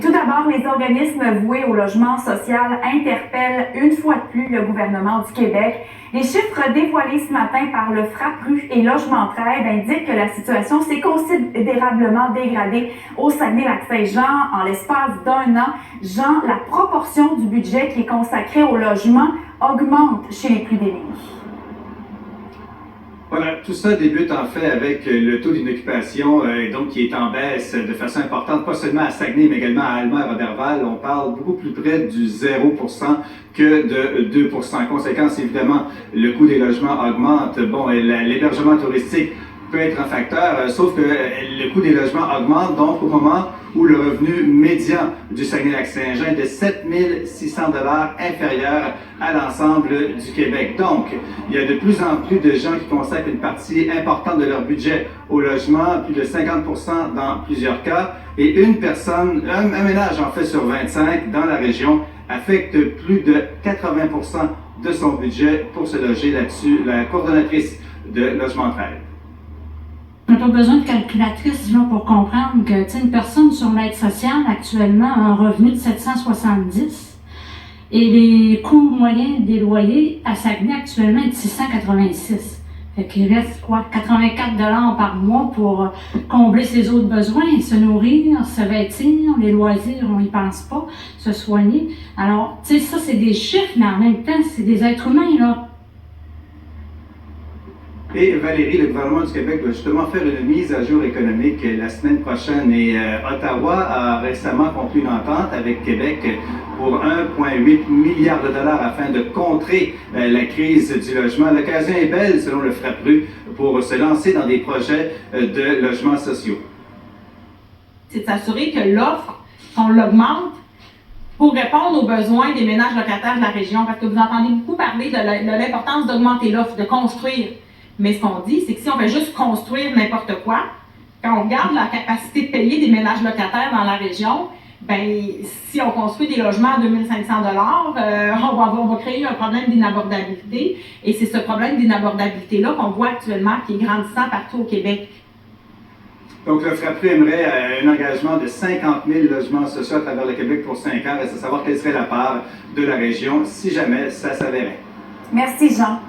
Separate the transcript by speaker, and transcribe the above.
Speaker 1: Tout d'abord, les organismes voués au logement social interpellent une fois de plus le gouvernement du Québec. Les chiffres dévoilés ce matin par le Frappru et Logement Trade indiquent que la situation s'est considérablement dégradée au Saguenay-Lac-Saint-Jean en l'espace d'un an. Jean, la proportion du budget qui est consacré au logement augmente chez les plus démunis.
Speaker 2: Voilà, tout ça débute en fait avec le taux d'inoccupation donc qui est en baisse de façon importante, pas seulement à Saguenay, mais également à Alma et Roberval. On parle beaucoup plus près du 0% que de 2%. Conséquence, évidemment, le coût des logements augmente. Bon, l'hébergement touristique peut être un facteur, sauf que le coût des logements augmente, donc au moment où le revenu médian du Saguenay-Lac-Saint-Jean est de 7 600 $ inférieur à l'ensemble du Québec. Donc, il y a de plus en plus de gens qui consacrent une partie importante de leur budget au logement, plus de 50% dans plusieurs cas, et une personne, un ménage en fait sur 25 dans la région, affecte plus de 80% de son budget pour se loger là-dessus. La coordonnatrice de Logement Trade.
Speaker 3: On n'a pas besoin de calculatrice là, pour comprendre que une personne sur l'aide sociale actuellement a un revenu de 770 et les coûts moyens des loyers à Saguenay actuellement est de 686. Fait qu'il reste quoi, 84 $ par mois pour combler ses autres besoins, se nourrir, se vêtir, les loisirs, on n'y pense pas, se soigner. Alors, tu sais, ça c'est des chiffres, mais en même temps, c'est des êtres humains, là.
Speaker 2: Et Valérie, le gouvernement du Québec va justement faire une mise à jour économique la semaine prochaine. Et Ottawa a récemment conclu une entente avec Québec pour 1,8 milliard $ afin de contrer la crise du logement. L'occasion est belle, selon le Frappru, pour se lancer dans des projets de logements sociaux.
Speaker 4: C'est de s'assurer que l'offre, on l'augmente pour répondre aux besoins des ménages locataires de la région. Parce que vous entendez beaucoup parler de l'importance d'augmenter l'offre, de construire. Mais ce qu'on dit, c'est que si on fait juste construire n'importe quoi, quand on regarde la capacité de payer des ménages locataires dans la région, ben si on construit des logements à 2500 $, on va créer un problème d'inabordabilité. Et c'est ce problème d'inabordabilité-là qu'on voit actuellement qui est grandissant partout au Québec.
Speaker 2: Donc, le Frappru aimerait un engagement de 50 000 logements sociaux à travers le Québec pour 5 ans. Reste à savoir quelle serait la part de la région si jamais ça s'avérait.
Speaker 1: Merci, Jean.